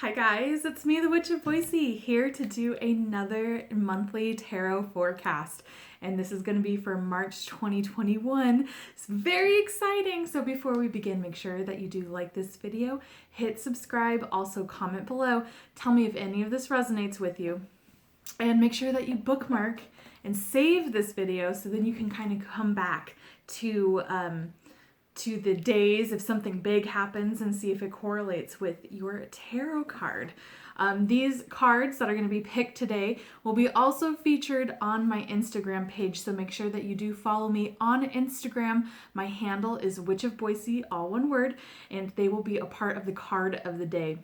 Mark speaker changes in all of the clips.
Speaker 1: Hi guys, it's me, the Witch of Boise, here to do another monthly tarot forecast. And this is going to be for March 2021. It's very exciting. So before we begin, make sure that you do like this video, hit subscribe, also comment below. Tell me if any of this resonates with you. And make sure that you bookmark and save this video so then you can kind of come back to the days if something big happens and see if it correlates with your tarot card. These cards that are going to be picked today will be also featured on my Instagram page, so make sure that you do follow me on Instagram. My handle is Witch of Boise, all one word, and they will be a part of the card of the day,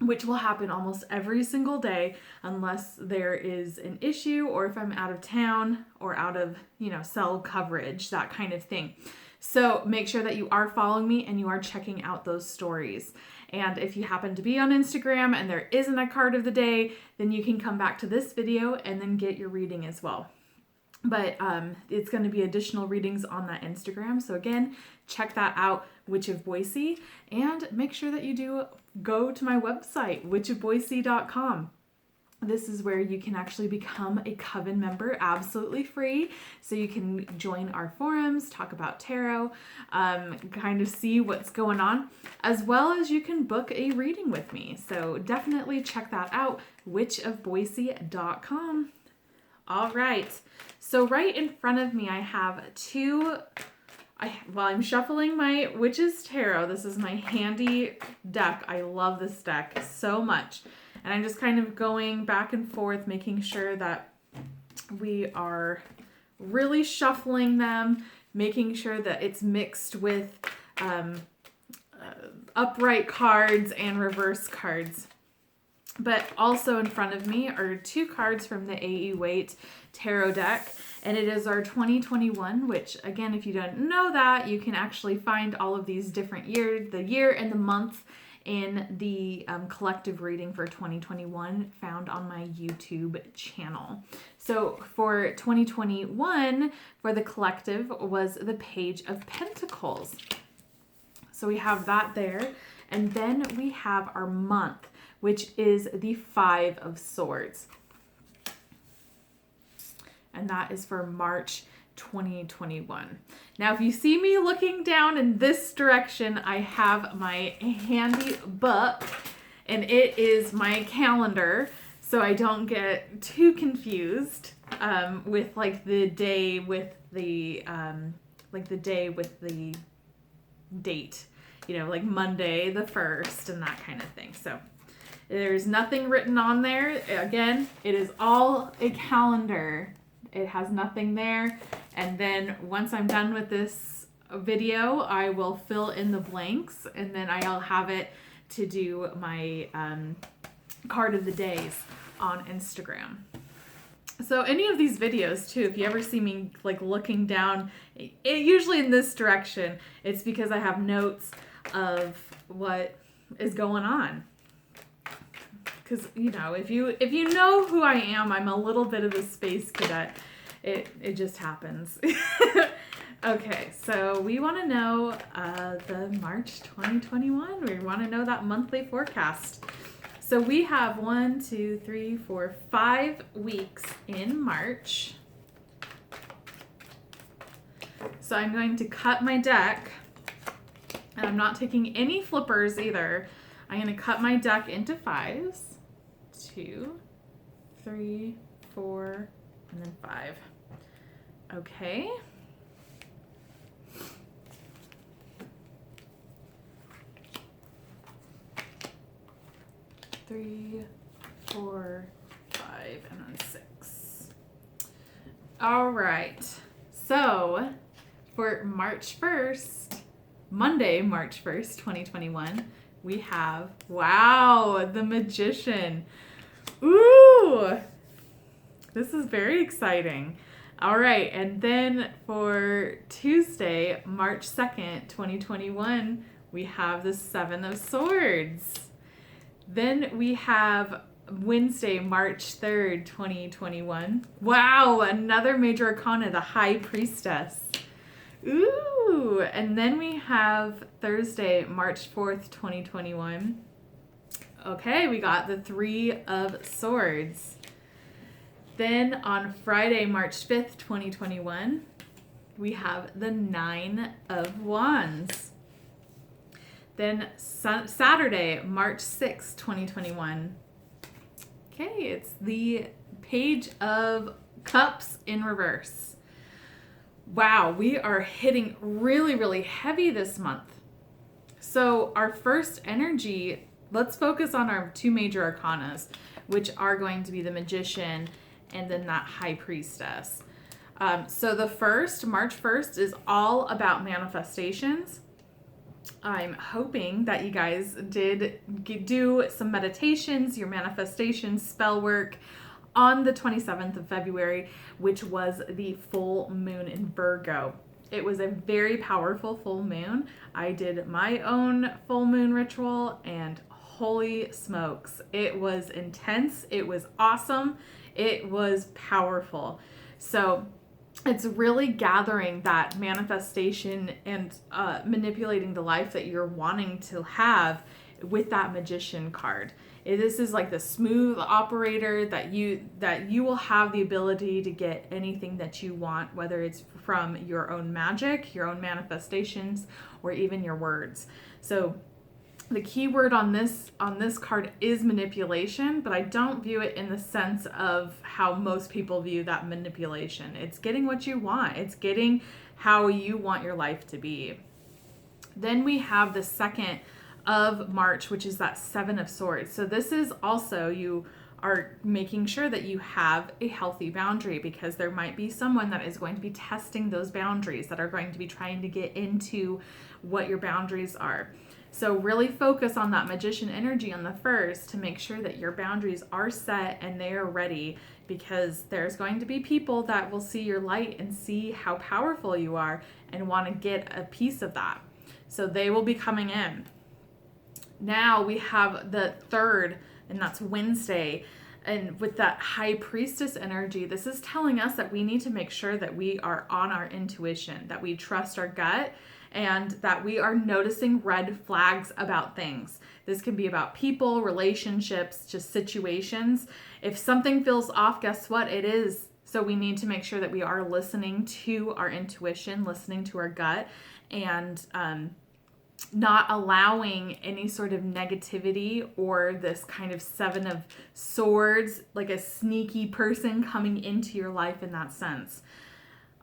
Speaker 1: which will happen almost every single day unless there is an issue or if I'm out of town or out of, cell coverage, that kind of thing. So make sure that you are following me and you are checking out those stories. And if you happen to be on Instagram and there isn't a card of the day, then you can come back to this video and then get your reading as well. But it's going to be additional readings on that Instagram. So again, check that out, Witch of Boise. And make sure that you do go to my website, witchofboise.com. This is where you can actually become a coven member absolutely free. So you can join our forums, talk about tarot, kind of see what's going on, as well as you can book a reading with me. So definitely check that out, witchofboise.com. All right. So right in front of me, I have I'm shuffling my Witch's Tarot. This is my handy deck. I love this deck so much. And I'm just kind of going back and forth, making sure that we are really shuffling them, making sure that it's mixed with upright cards and reverse cards. But also in front of me are two cards from the A.E. Waite Tarot deck. And it is our 2021, which again, if you don't know that, you can actually find all of these different years, the year and the month, in the collective reading for 2021 found on my YouTube channel. So for 2021, for the collective was the Page of Pentacles. So we have that there. And then we have our month, which is the Five of Swords. And that is for March 2021. Now, if you see me looking down in this direction, I have my handy book, and it is my calendar, so I don't get too confused with the day with the date, like Monday the 1st and that kind of thing. So there's nothing written on there. Again, it is all a calendar. It has nothing there. And then once I'm done with this video, I will fill in the blanks, and then I'll have it to do my card of the days on Instagram. So any of these videos too, if you ever see me looking down, usually in this direction, it's because I have notes of what is going on. Because, if you know who I am, I'm a little bit of a space cadet. It just happens. Okay, so we want to know the March 2021. We want to know that monthly forecast. So we have 5 weeks in March. So I'm going to cut my deck, and I'm not taking any flippers either. I'm going to cut my deck into 5s. 2, 3, 4, and then 5. Okay. Three, 4, 5, and then 6. All right. So for March 1st, Monday, March 1st, 2021, we have, the Magician. Ooh, this is very exciting. All right, and then for Tuesday, March 2nd, 2021, we have the Seven of Swords. Then we have Wednesday, March 3rd, 2021. Wow, another major arcana, the High Priestess. Ooh, and then we have Thursday, March 4th, 2021. Okay, we got the Three of Swords. Then on Friday, March 5th, 2021, we have the Nine of Wands. Then Saturday, March 6th, 2021. Okay, it's the Page of Cups in reverse. Wow, we are hitting really, really heavy this month. So our first energy, let's focus on our two major arcanas, which are going to be the Magician and then that High Priestess. So the first, March 1st, is all about manifestations. I'm hoping that you guys did do some meditations, your manifestation spell work on the 27th of February, which was the full moon in Virgo. It was a very powerful full moon. I did my own full moon ritual and holy smokes, it was intense. It was awesome. It was powerful. So it's really gathering that manifestation and manipulating the life that you're wanting to have with that Magician card. This is like the smooth operator that you will have the ability to get anything that you want, whether it's from your own magic, your own manifestations, or even your words. So the key word on this card is manipulation, but I don't view it in the sense of how most people view that manipulation. It's getting what you want. It's getting how you want your life to be. Then we have the 2nd of March, which is that Seven of Swords. So this is also, you are making sure that you have a healthy boundary, because there might be someone that is going to be testing those boundaries, that are going to be trying to get into what your boundaries are. So really focus on that Magician energy on the 1st to make sure that your boundaries are set and they are ready, because there's going to be people that will see your light and see how powerful you are and want to get a piece of that. So they will be coming in. Now we have the 3rd, and that's Wednesday. And with that High Priestess energy, this is telling us that we need to make sure that we are on our intuition, that we trust our gut, and that we are noticing red flags about things. This can be about people, relationships, just situations. If something feels off, guess what? It is. So we need to make sure that we are listening to our intuition, listening to our gut, and not allowing any sort of negativity or this kind of Seven of Swords, like a sneaky person coming into your life in that sense.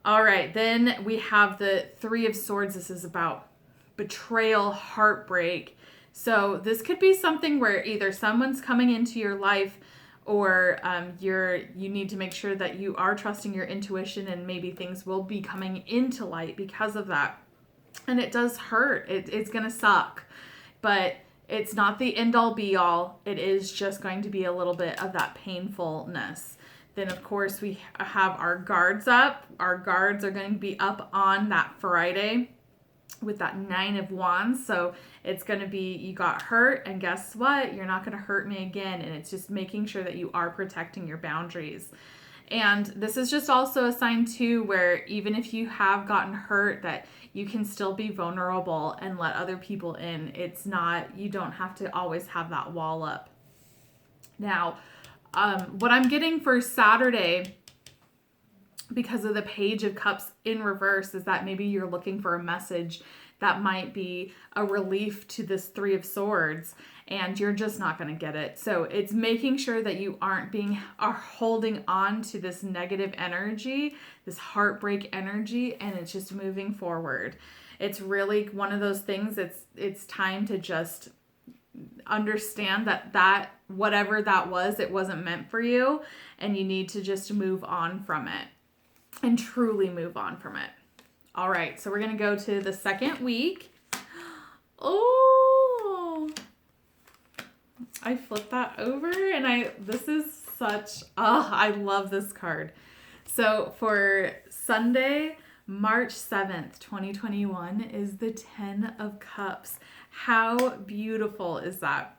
Speaker 1: All right, then we have the Three of Swords. This is about betrayal, heartbreak. So this could be something where either someone's coming into your life, or you need to make sure that you are trusting your intuition, and maybe things will be coming into light because of that. And it does hurt. It's going to suck, but it's not the end all be all. It is just going to be a little bit of that painfulness. Then, of course, we have our guards up. Our guards are going to be up on that Friday with that Nine of Wands. So it's going to be, you got hurt, and guess what? You're not going to hurt me again. And it's just making sure that you are protecting your boundaries. And this is just also a sign too, where even if you have gotten hurt, that you can still be vulnerable and let other people in. It's not, you don't have to always have that wall up. Now, what I'm getting for Saturday, because of the Page of Cups in reverse, is that maybe you're looking for a message that might be a relief to this Three of Swords, and you're just not going to get it. So it's making sure that you are holding on to this negative energy, this heartbreak energy, and it's just moving forward. It's really one of those things. It's time to just understand that whatever that was, it wasn't meant for you, and you need to just move on from it and truly move on from it. All right, so we're going to go to the second week. Oh, I flipped that over, and this is such, I love this card. So for Sunday, March 7th, 2021 is the 10 of Cups. How beautiful is that?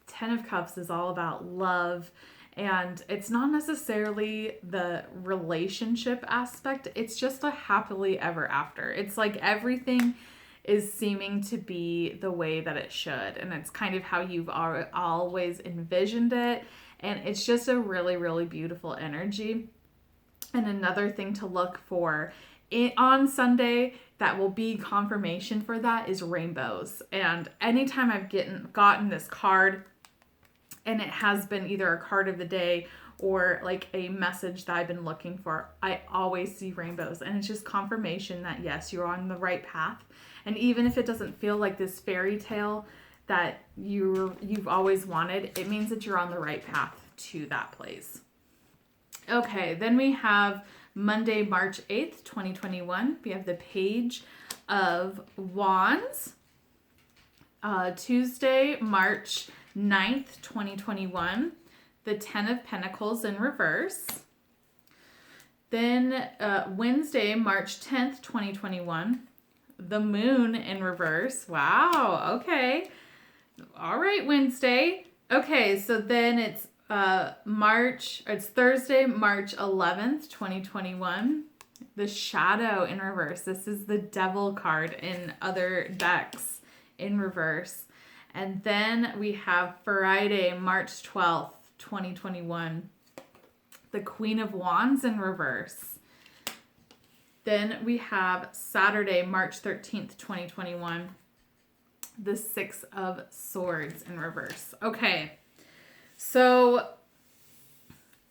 Speaker 1: 10 of Cups is all about love, and it's not necessarily the relationship aspect. It's just a happily ever after. It's like everything is seeming to be the way that it should. And it's kind of how you've always envisioned it. And it's just a really, really beautiful energy. And another thing to look for on Sunday that will be confirmation for that is rainbows. And anytime I've gotten this card, and it has been either a card of the day or like a message that I've been looking for, I always see rainbows. And it's just confirmation that yes, you're on the right path. And even if it doesn't feel like this fairy tale that you've always wanted, it means that you're on the right path to that place. Okay, then we have Monday, March 8th, 2021. We have the Page of Wands. Tuesday, March 9th, 2021. The 10 of Pentacles in reverse. Then Wednesday, March 10th, 2021. The Moon in reverse. Wow, okay. All right, Wednesday. Okay, so then it's Thursday, March 11th, 2021. The Shadow in reverse. This is the Devil card in other decks in reverse. And then we have Friday, March 12th, 2021. The Queen of Wands in reverse. Then we have Saturday, March 13th, 2021. The Six of Swords in reverse. Okay. So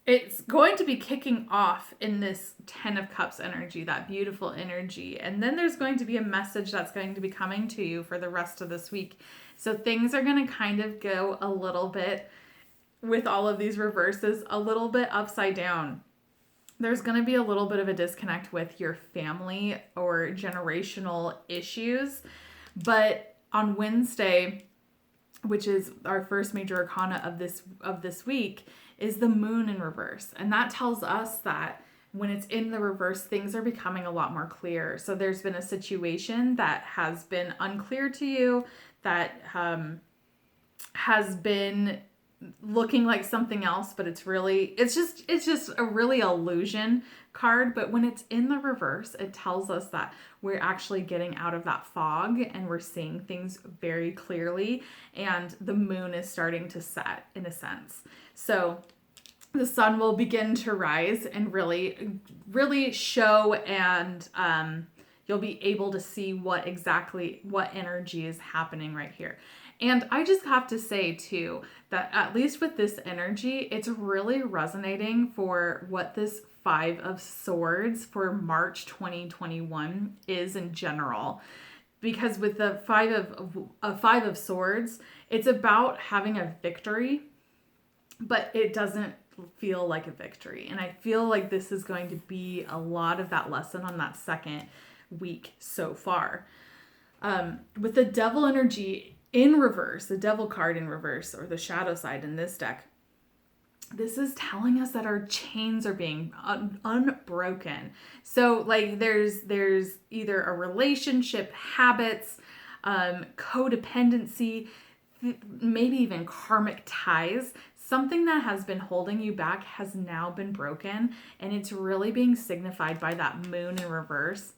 Speaker 1: it's going to be kicking off in this 10 of Cups energy, that beautiful energy. And then there's going to be a message that's going to be coming to you for the rest of this week. So things are going to kind of go a little bit, with all of these reverses, a little bit upside down. There's going to be a little bit of a disconnect with your family or generational issues. But on Wednesday, which is our first major arcana of this week, is the Moon in reverse. And that tells us that when it's in the reverse, things are becoming a lot more clear. So there's been a situation that has been unclear to you, that has been looking like something else, but it's just a really illusion card. But when it's in the reverse, it tells us that we're actually getting out of that fog and we're seeing things very clearly, and the moon is starting to set in a sense. So the sun will begin to rise and really show, and you'll be able to see what energy is happening right here. And I just have to say too, that at least with this energy, it's really resonating for what this 5 of Swords for March 2021 is in general. Because with the 5 of Swords, it's about having a victory, but it doesn't feel like a victory. And I feel like this is going to be a lot of that lesson on that second week so far. With the Devil energy in reverse, the Devil card in reverse, or the shadow side in this deck, this is telling us that our chains are being unbroken. So like there's either a relationship, habits, codependency, maybe even karmic ties. Something that has been holding you back has now been broken, and it's really being signified by that moon in reverse.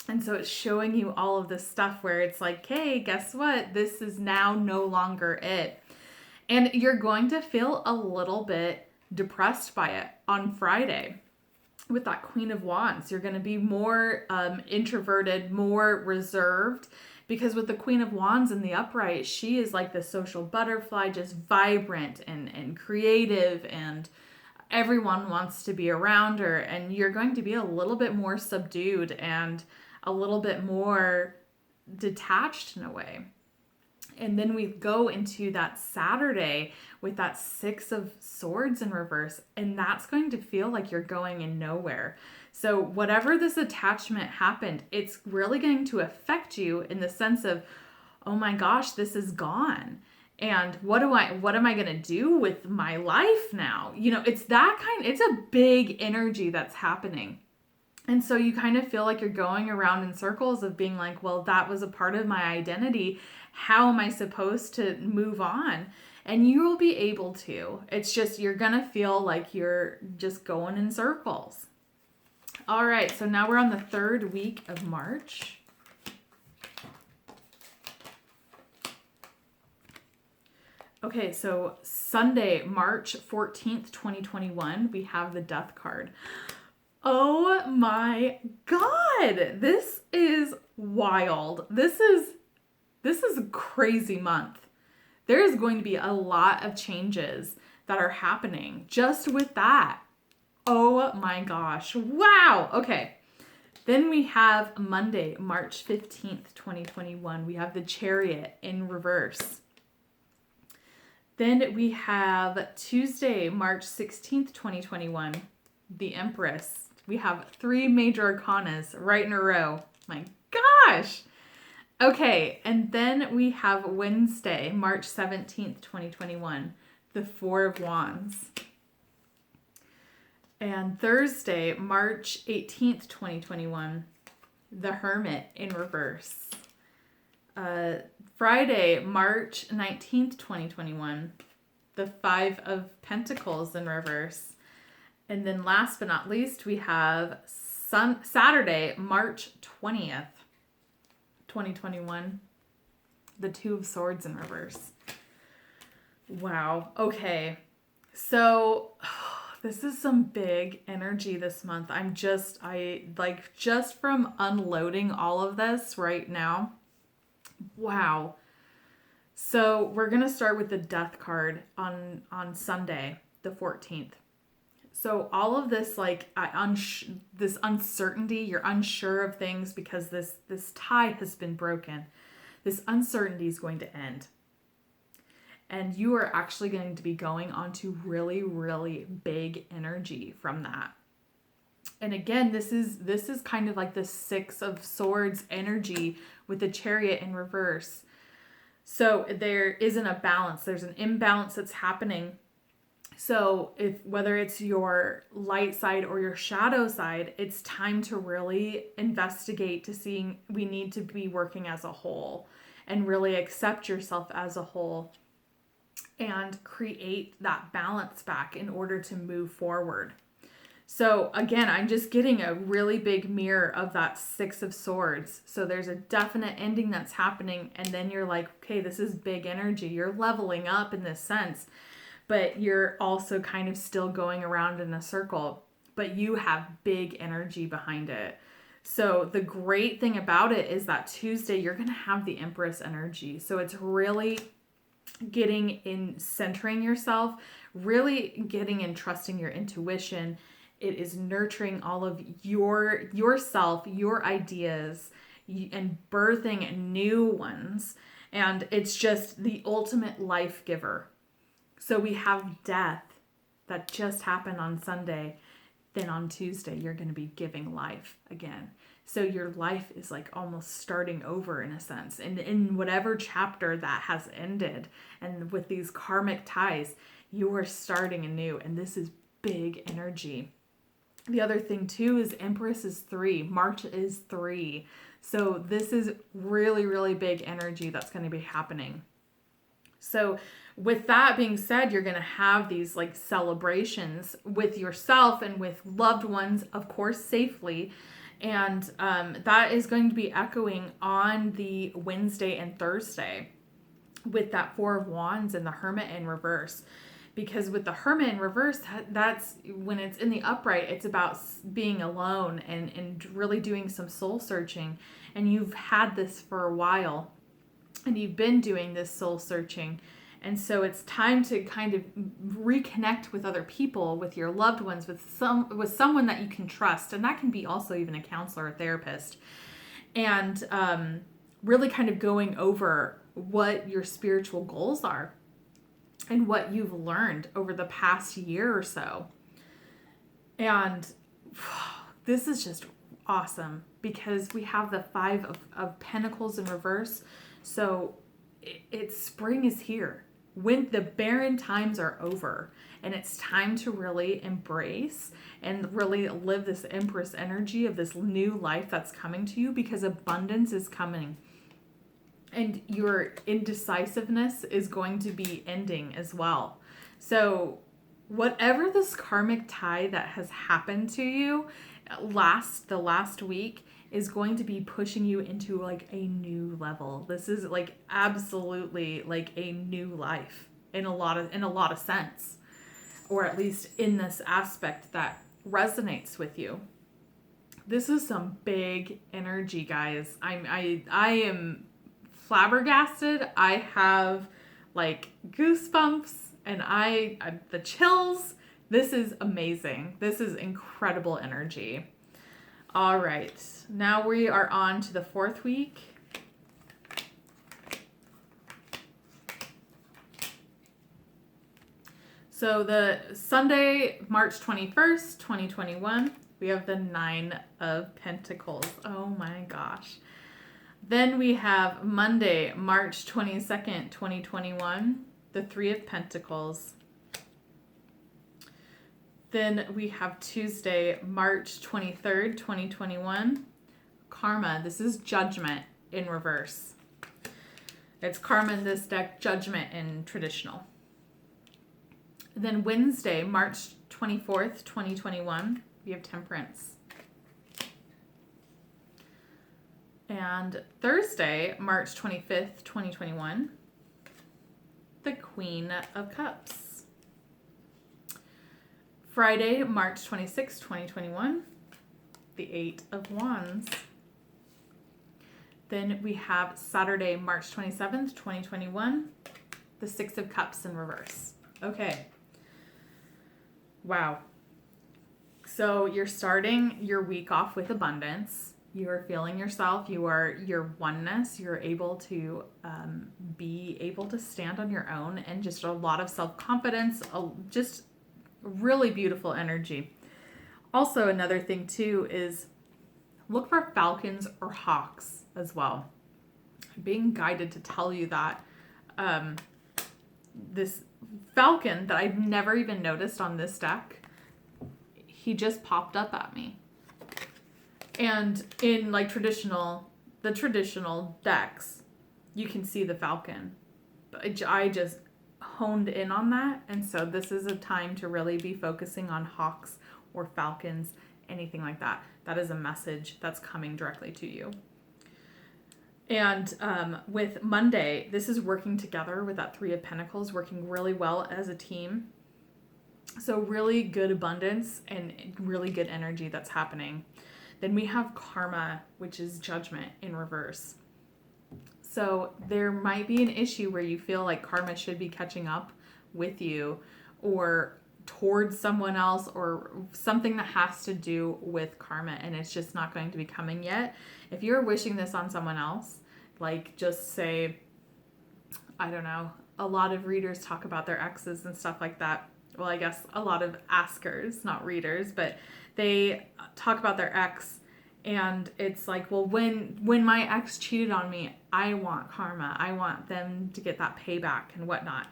Speaker 1: And so it's showing you all of this stuff where it's like, hey, guess what? This is now no longer it. And you're going to feel a little bit depressed by it on Friday with that Queen of Wands. You're going to be more introverted, more reserved, because with the Queen of Wands in the upright, she is like the social butterfly, just vibrant and creative, and everyone wants to be around her. And you're going to be a little bit more subdued and a little bit more detached in a way. And then we go into that Saturday with that 6 of Swords in reverse, and that's going to feel like you're going in nowhere. So whatever this attachment happened, it's really going to affect you in the sense of, oh my gosh, this is gone. And what am I going to do with my life now? You know, it's a big energy that's happening. And so you kind of feel like you're going around in circles of being like, well, that was a part of my identity. How am I supposed to move on? And you will be able to. It's just, you're going to feel like you're just going in circles. All right, so now we're on the 3rd week of March. Okay, so Sunday, March 14th, 2021, we have the Death card. Oh my God. This is wild. This is a crazy month. There is going to be a lot of changes that are happening just with that. Oh my gosh. Wow. Okay. Then we have Monday, March 15th, 2021. We have the Chariot in reverse. Then we have Tuesday, March 16th, 2021, the Empress. We have 3 major arcanas right in a row. My gosh. Okay, and then we have Wednesday, March 17th, 2021, the Four of Wands. And Thursday, March 18th, 2021, the Hermit in reverse. Friday, March 19th, 2021, the Five of Pentacles in reverse. And then last but not least, we have Saturday, March 20th, 2021, the Two of Swords in reverse. Wow. Okay. So this is some big energy this month. just from unloading all of this right now. Wow. So we're going to start with the Death card on Sunday, the 14th. So all of this, this uncertainty, you're unsure of things because this tie has been broken. This uncertainty is going to end. And you are actually going to be going on to really, really big energy from that. And again, this is kind of like the Six of Swords energy with the Chariot in reverse. So there isn't a balance. There's an imbalance that's happening. So whether it's your light side or your shadow side, it's time to really investigate to see we need to be working as a whole and really accept yourself as a whole and create that balance back in order to move forward. So again, I'm just getting a really big mirror of that Six of Swords. So there's a definite ending that's happening. And then you're like, okay, this is big energy. You're leveling up in this sense, but you're also kind of still going around in a circle, but you have big energy behind it. So the great thing about it is that Tuesday, you're going to have the Empress energy. So it's really getting in centering yourself, really getting in trusting your intuition. It is nurturing all of yourself, your ideas, and birthing new ones. And it's just the ultimate life giver. So we have death that just happened on Sunday. Then on Tuesday, you're going to be giving life again. So your life is like almost starting over in a sense. And in whatever chapter that has ended, and with these karmic ties, you are starting anew. And this is big energy. The other thing too is Empress is 3. March is 3. So this is really, really big energy that's going to be happening. So with that being said, you're going to have these like celebrations with yourself and with loved ones, of course, safely. And that is going to be echoing on the Wednesday and Thursday with that Four of Wands and the Hermit in reverse. Because with the Hermit in reverse, that's when it's in the upright, it's about being alone and really doing some soul searching. And you've had this for a while and you've been doing this soul searching. And so it's time to kind of reconnect with other people, with your loved ones, with someone that you can trust. And that can be also even a counselor or therapist. And really kind of going over what your spiritual goals are and what you've learned over the past year or so. And this is just awesome because we have the Five of Pentacles in reverse. So spring is here. When the barren times are over and it's time to really embrace and really live this Empress energy of this new life that's coming to you, because abundance is coming. And your indecisiveness is going to be ending as well. So whatever this karmic tie that has happened to you the last week is going to be pushing you into like a new level. This is like absolutely like a new life. in a lot of sense, or at least in this aspect that resonates with you. This is some big energy, guys. I am flabbergasted. I have like goosebumps and the chills. This is amazing. This is incredible energy. All right, now we are on to the 4th week. So the Sunday, March 21st, 2021, we have the 9 of Pentacles. Oh my gosh. Then we have Monday, March 22nd, 2021, the 3 of Pentacles. Then we have Tuesday, March 23rd, 2021, Karma. This is Judgment in reverse. It's Karma in this deck, Judgment in traditional. Then Wednesday, March 24th, 2021, we have Temperance. And Thursday, March 25th, 2021, the Queen of Cups. Friday, March 26th, 2021, the 8 of Wands. Then we have Saturday, March 27th, 2021, the 6 of Cups in reverse. Okay. Wow. So you're starting your week off with abundance. You are feeling yourself. You are your oneness. You're able to be able to stand on your own, and just a lot of self-confidence, just really beautiful energy. Also, another thing too is look for falcons or hawks as well. I'm being guided to tell you that this falcon that I've never even noticed on this deck, he just popped up at me. And in like the traditional decks, you can see the falcon. But I just honed in on that, and so this is a time to really be focusing on hawks or falcons, anything like that. That is a message that's coming directly to you. And with Monday, this is working together with that 3 of Pentacles, working really well as a team. So really good abundance and really good energy that's happening. Then we have Karma, which is Judgment in reverse. So there might be an issue where you feel like karma should be catching up with you, or towards someone else, or something that has to do with karma, and it's just not going to be coming yet. If you're wishing this on someone else, like just say, I don't know, a lot of readers talk about their exes and stuff like that. Well, I guess a lot of askers, not readers, but they talk about their ex. And it's like, well, when my ex cheated on me, I want karma. I want them to get that payback and whatnot,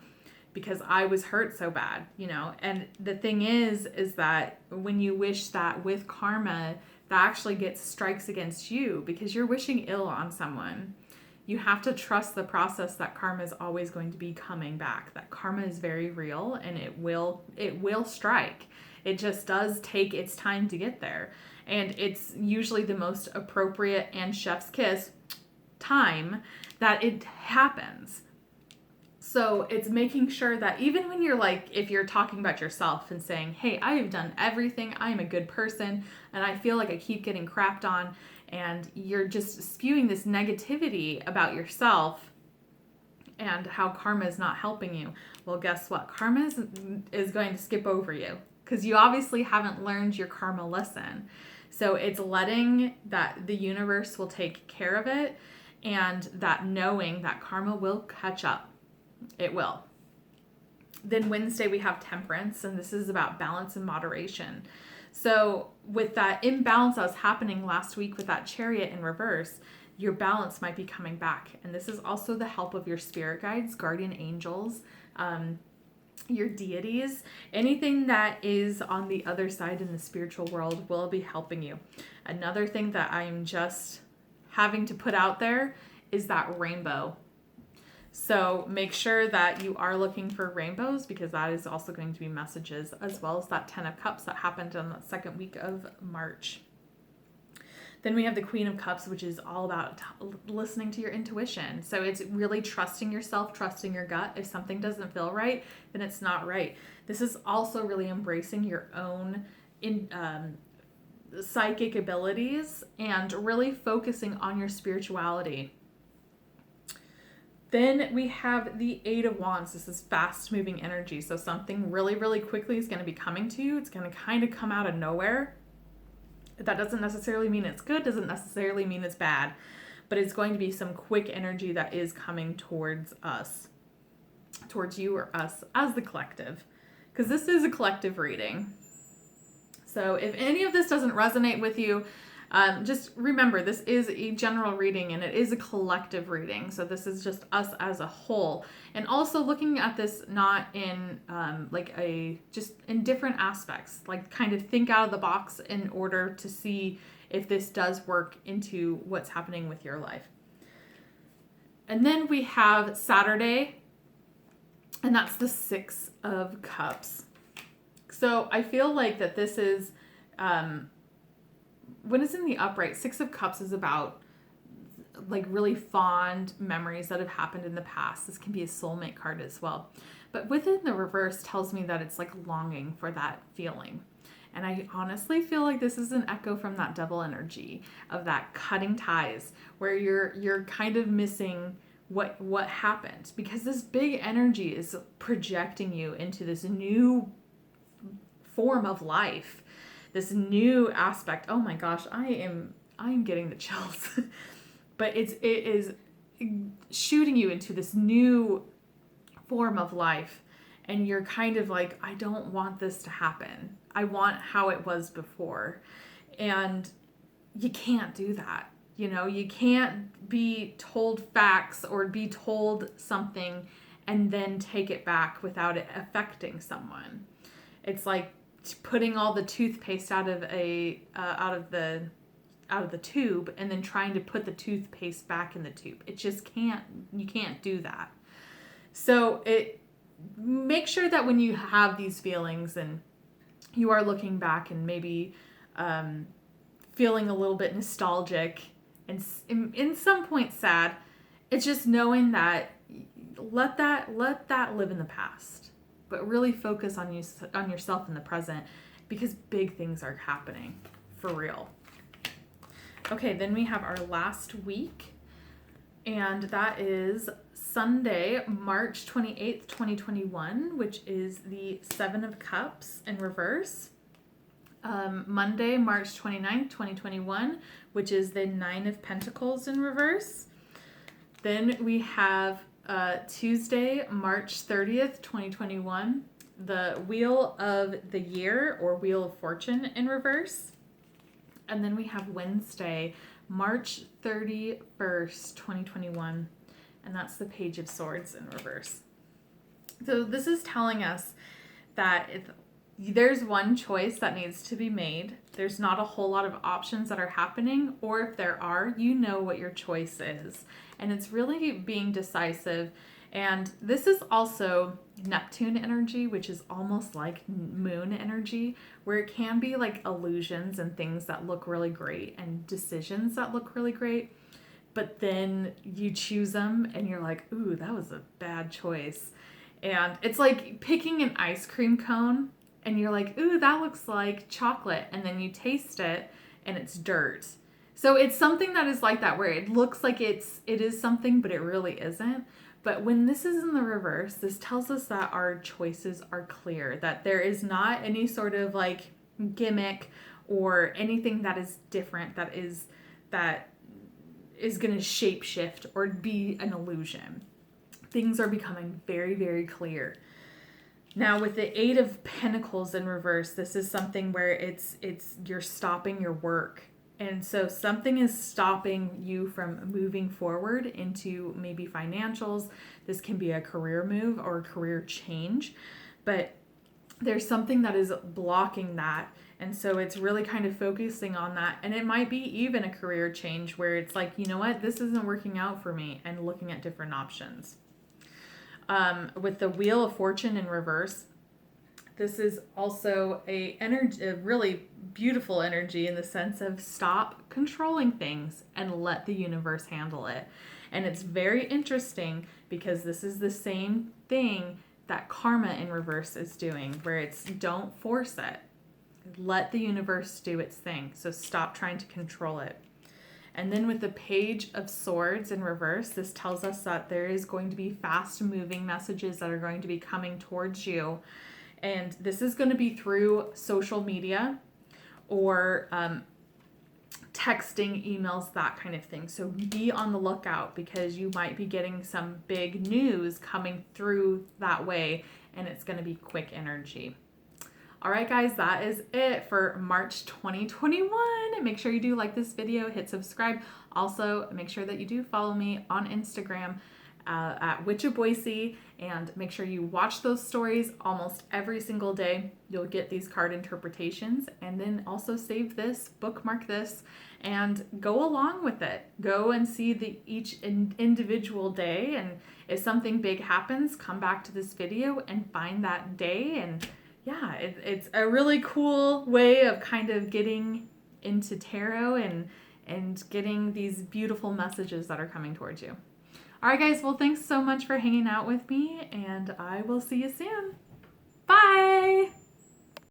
Speaker 1: because I was hurt so bad, you know. And the thing is that when you wish that with karma, that actually strikes against you, because you're wishing ill on someone. You have to trust the process that karma is always going to be coming back. That karma is very real, and it will strike. It just does take its time to get there. And it's usually the most appropriate and chef's kiss time that it happens. So it's making sure that even when you're like, if you're talking about yourself and saying, hey, I have done everything, I am a good person, and I feel like I keep getting crapped on, and you're just spewing this negativity about yourself and how karma is not helping you. Well, guess what? Karma is going to skip over you, because you obviously haven't learned your karma lesson. So it's letting that the universe will take care of it, and that knowing that karma will catch up. It will. Then Wednesday we have Temperance, and this is about balance and moderation. So with that imbalance that was happening last week with that Chariot in reverse, your balance might be coming back. And this is also the help of your spirit guides, guardian angels, your deities. Anything that is on the other side in the spiritual world will be helping you. Another thing that I'm just having to put out there is that rainbow. So make sure that you are looking for rainbows, because that is also going to be messages, as well as that 10 of Cups that happened in the 2nd week of March. Then we have the Queen of Cups, which is all about listening to your intuition. So it's really trusting yourself, trusting your gut. If something doesn't feel right, then it's not right. This is also really embracing your own psychic abilities and really focusing on your spirituality. Then we have the Eight of Wands. This is fast moving energy. So something really, really quickly is going to be coming to you. It's going to kind of come out of nowhere. That doesn't necessarily mean it's good, doesn't necessarily mean it's bad, but it's going to be some quick energy that is coming towards us, towards you or us as the collective, because this is a collective reading. So if any of this doesn't resonate with you, just remember, this is a general reading and it is a collective reading. So this is just us as a whole. And also looking at this not in just in different aspects, like kind of think out of the box in order to see if this does work into what's happening with your life. And then we have Saturday, and that's the Six of Cups. So I feel like that this is, when it's in the upright, Six of Cups is about like really fond memories that have happened in the past. This can be a soulmate card as well. But within the reverse tells me that it's like longing for that feeling. And I honestly feel like this is an echo from that devil energy of that cutting ties where you're kind of missing what happened, because this big energy is projecting you into this new form of life. This new aspect. Oh my gosh, I am getting the chills. But it is shooting you into this new form of life, and you're kind of like, I don't want this to happen. I want how it was before. And you can't do that. You know, you can't be told facts or be told something and then take it back without it affecting someone. It's like putting all the toothpaste out of the tube and then trying to put the toothpaste back in the tube. It just you can't do that. So make sure that when you have these feelings and you are looking back and maybe feeling a little bit nostalgic and in some point sad, it's just knowing that let that live in the past. But really focus on yourself in the present, because big things are happening for real. Okay, then we have our last week, and that is Sunday, March 28th, 2021, which is the Seven of Cups in reverse. Monday, March 29th, 2021, which is the Nine of Pentacles in reverse. Then we have Tuesday, March 30th, 2021, the Wheel of the Year or Wheel of Fortune in reverse. And then we have Wednesday, March 31st, 2021, and that's the Page of Swords in reverse. So this is telling us that if there's one choice that needs to be made, there's not a whole lot of options that are happening, or if there are, you know what your choice is. And it's really being decisive. And this is also Neptune energy, which is almost like moon energy, where it can be like illusions and things that look really great and decisions that look really great. But then you choose them and you're like, ooh, that was a bad choice. And it's like picking an ice cream cone and you're like, ooh, that looks like chocolate. And then you taste it and it's dirt. So it's something that is like that, where it looks like it is something, but it really isn't. But when this is in the reverse, this tells us that our choices are clear, that there is not any sort of like gimmick or anything that is different that is going to shape shift or be an illusion. Things are becoming very, very clear. Now with the Eight of Pentacles in reverse, this is something where it's you're stopping your work. And so something is stopping you from moving forward into maybe financials. This can be a career move or a career change, but there's something that is blocking that. And so it's really kind of focusing on that. And it might be even a career change where it's like, you know what, this isn't working out for me, and looking at different options. With the Wheel of Fortune in reverse, this is also a really beautiful energy in the sense of stop controlling things and let the universe handle it. And it's very interesting because this is the same thing that karma in reverse is doing, where it's don't force it. Let the universe do its thing. So stop trying to control it. And then with the Page of Swords in reverse, this tells us that there is going to be fast moving messages that are going to be coming towards you. And this is going to be through social media or texting, emails, that kind of thing. So be on the lookout because you might be getting some big news coming through that way, and it's going to be quick energy. All right, guys, that is it for March 2021. Make sure you do like this video, hit subscribe. Also, make sure that you do follow me on Instagram at Witch of Boise, and make sure you watch those stories almost every single day. You'll get these card interpretations, and then also save this, bookmark this, and go along with it. Go and see each individual day, and if something big happens, come back to this video and find that day. And yeah, it's a really cool way of kind of getting into tarot and getting these beautiful messages that are coming towards you. All right, guys. Well, thanks so much for hanging out with me, and I will see you soon. Bye.